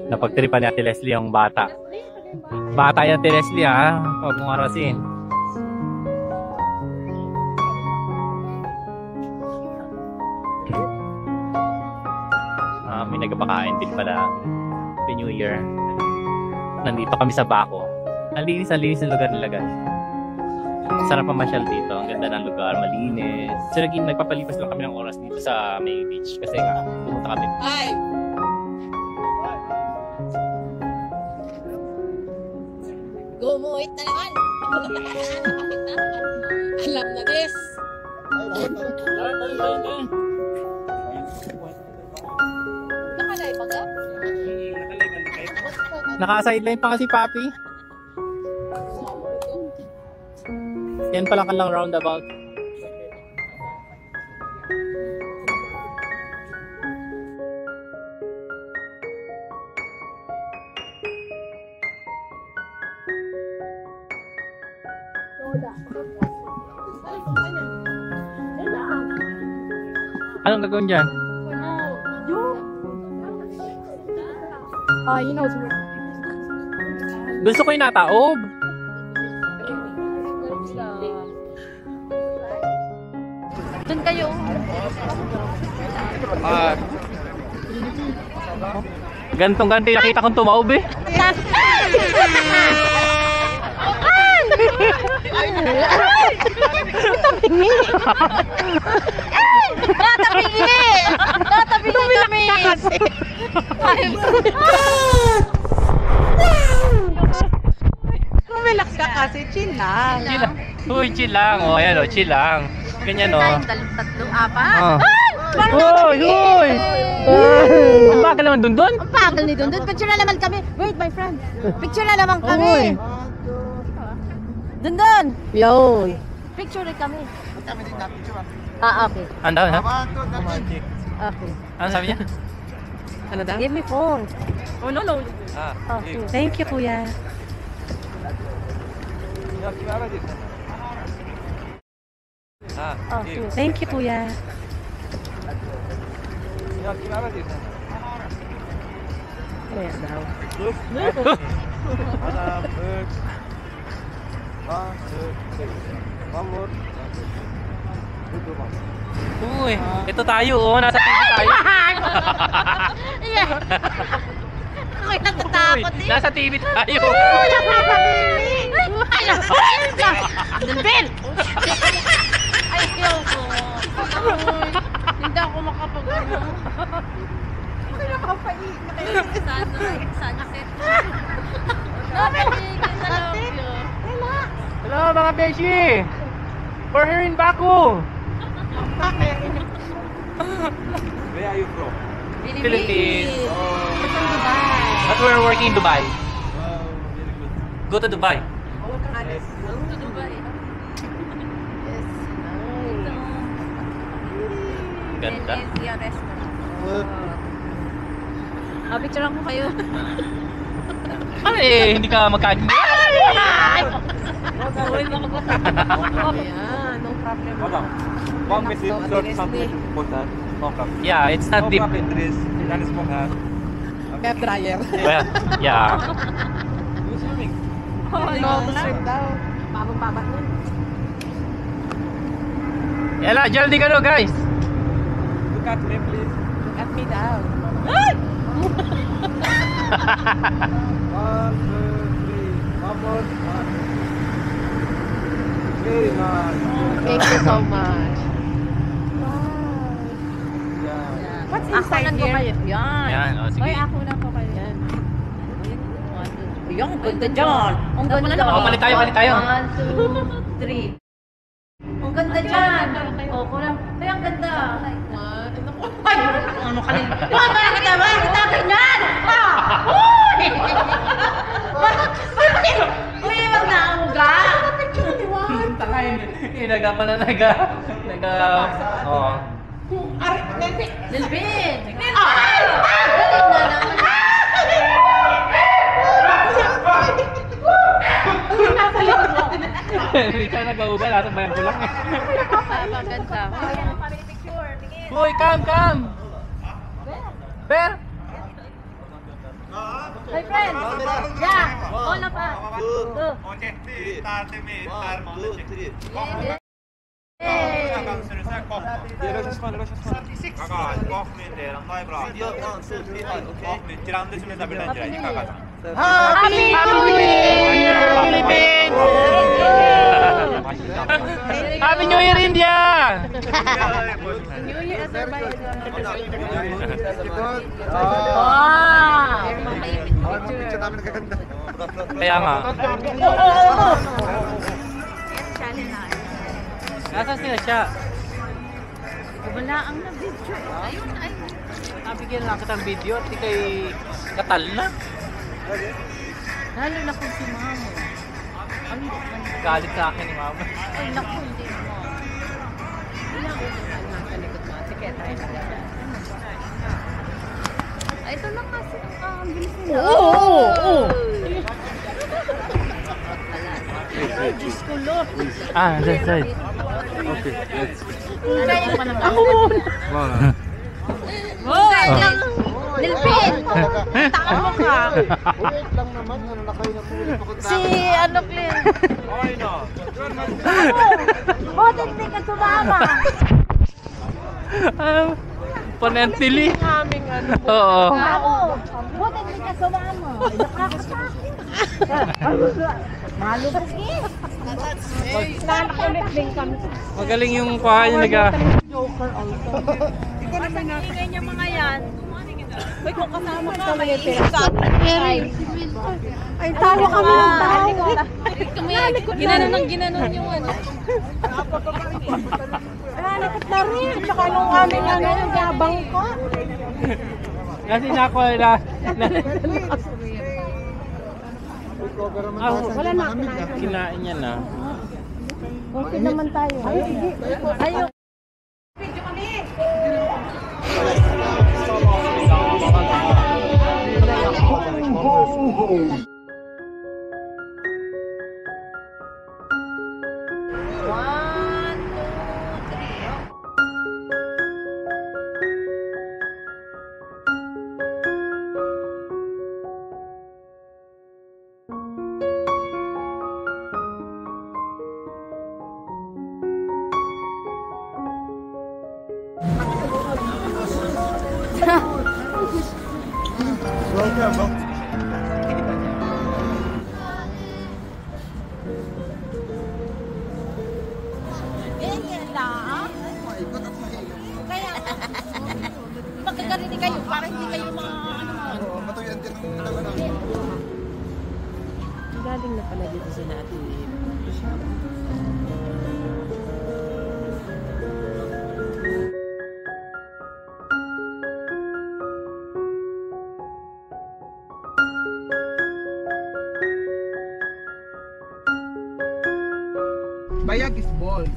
Napagtripan ni Ate Leslie yung bata. Bata yan, Ate Leslie, ha? Huwag mong arasin. May nagpapakain din pala. Happy New Year. Nandito kami sa Baco. Ang linis ng lugar nila, guys. Sarap pamasyal dito. Ang ganda ng lugar, malinis. So, nagpapalipas lang kami ng oras dito sa May Beach. Kasi nga, pumunta kami. Ay! Gumuhit na naman! Alam na this! Nakalay ba ka? Naka-sideline pa kasi Papi. Yan pala ka lang roundabout. Anong gagawin dyan? You know, Gusto ko yung nataob. doon kayo. Gantong-ganti nakita kong tumaob eh. Tatabingi! Tatabingi kami! Relax ka kasi, chill lang. Chill lang. Uy, chill lang. O, ayan o, chill lang. Ganyan o. Tatlong apat. Uy, uy! Ang bagal naman dun. Ang bagal ni Dundun. Picture na naman kami. Wait, my friend. Picture na naman kami. Dundun! Yun. Picture na kami. Okay. Ano daw, ha? Okay. Ano sabi niya? Ano daw? Give me phone. Oh, no. Okay. Thank you, kuya. Okay. Thank you, kuya. Kaya daw. Uy, ito tayo oh, nasa TV tayo. Ako'y natatakot eh. Nasa TV tayo. Dundun! Ay, ko. Hindi ako makapag-ano. Hindi na makapain. Sunset. Hello mga beshi. We're here in Baco. Where are you from? Philippines. From Dubai. But we're working in Dubai. Wow, very good. Go to Dubai. To Dubai. Yes. Ganda. Your restaurant. Picture ko kayo. Ano eh, hindi ka magkain. Ayan, no problem. Madam, one message, short something important. No problem. Yeah, it's not No deep. problem, Chris. That is for her. Hair dryer. Well, yeah. You swimming? Strip daw. Babang-babat nun. Yala, jaldi ka no guys. Look at me, please. Look at me daw. 1, 2, 3. One more. Very nice. Thank you so much. Yeah. What's Ako inside lang po here? kayo. Yan. Yan, oh, sige. Oy, ako lang po kayo. Yan. Yung ganda dyan. Ang ganda. Oh, palit tayo. 1, 2, 3. Ang ganda dyan. Oo, kulang. Ay, ang ganda. Ay, ano ka rin? Bakit ba nakita ba? Nakita ganyan! Uy! Uy, wag na ang uga. Takayin. Naga pa na Oo. Lilbin! Ay! Galing na naman. Hindi ka nag-auga. Lahat ang bayan ko lang. Maganda. Uy, come! Per! My friend! Yeah! All of us! Go! Happy New Year, Philippines! Happy New Year, India! New Year Azerbaijan. Wow! Kaya nga. Nasaan sila siya? Wala ang na-video. Ayun, ayun. Nabigyan lang kitang video at ikay katal na. Lalo na kung si Mamo. Ano? Galit sa akin ni Mama. Ay, naku, hindi mo. Sige, tayo na. Ay, ito lang kasi ang bilis nila. Oo! Ay, Diyos ko, Lord. That's right. Okay, let's go. Ako muna. Hoy! Nilpin! Taka mo ka. Wait lang naman, ano na kayo na po. Si ano, Clint? Buti hindi ka sumama. Ponentily. Aming ano. Oo. Ako, buti hindi ka sumama. Nakakasakit. Malubog eh. Nanakulit din kami. Magaling yung kuha niya naga. Joker also. Ingay niya mga yan. Uy, kung kasama ka, may Ay, talo kami ng tao. Ginanon ng ginanon yung ano. Nalikot na rin. Tsaka nung aming ano, yung gabang ko. Kasi nako na. Wala na. Kinain niya na. Okay naman tayo. Ay, sige. Ayaw. One, two, three. Ganyan lang. Kaya, magkakarinig kayo para hindi kayo mga ano. Galing na pala dito si Nati. Bayag is balls.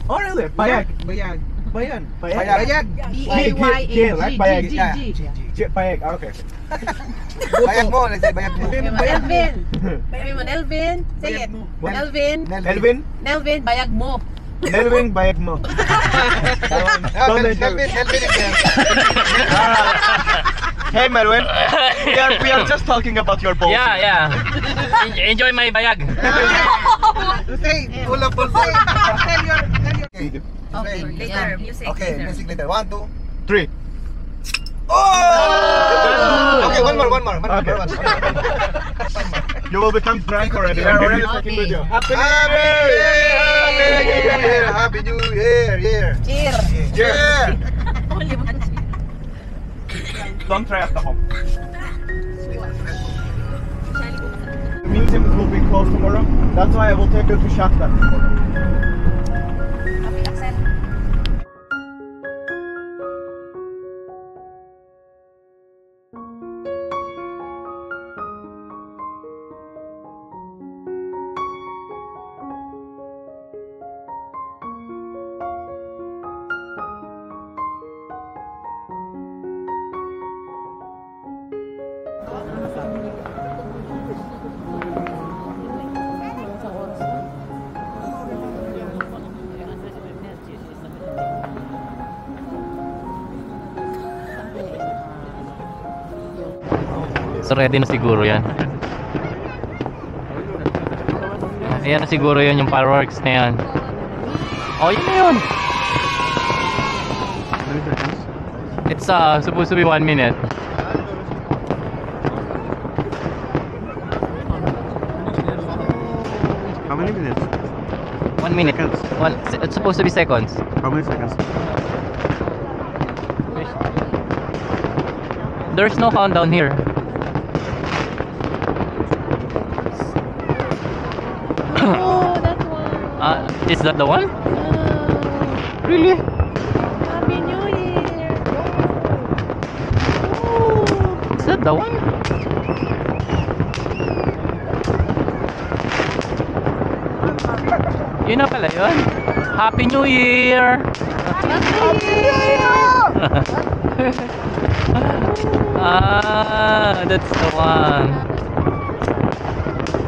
Oh, really? Bayag. Bayag. Bayan. Bayag. G, right? Bayag. Bayag. Okay. Bayag mo, let's say bayag mo. Elvin! Sabi mo, Elvin! Say it! What? Elvin! Elvin? Elvin, bayag mo! Elvin, bayag mo. Elvin is there. Hey, Melvin. We are just talking about your balls. Yeah. Enjoy my bayag. Say, pull up, pull up. Tell your. Okay, later. Music. Okay, music later. 1, 2. 3. Oh! Okay, one more. Okay. You will become drunk already. We are already taking video. Happy Happy New Year! Cheer! Don't try at the home. The museum will be closed tomorrow. That's why I will take you to Shakhtar tomorrow. So ready na siguro yan. Ayan na siguro yun yung fireworks na yan. Oh, yun na yun. It's supposed to be 1 minute. How many minutes? 1 minute. It's supposed to be seconds. How many seconds? There's no countdown here. Oh, that one. Is that the one? Really? Happy New Year. Is that the one? Yun na pala yun. Happy New Year! That's the one.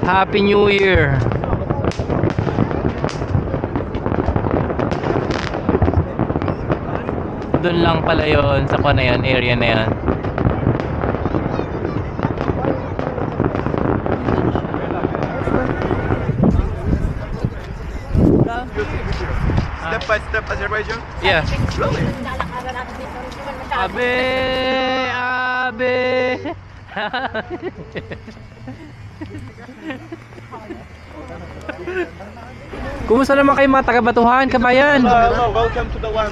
Happy New Year! Doon lang pala yun sa na yan, area na yan. Step by step Azerbaijan? Yeah. Really? Abe! Abe! Kumusta naman kayo mga taga-Batuhan, kabayan? Hello, welcome to the one.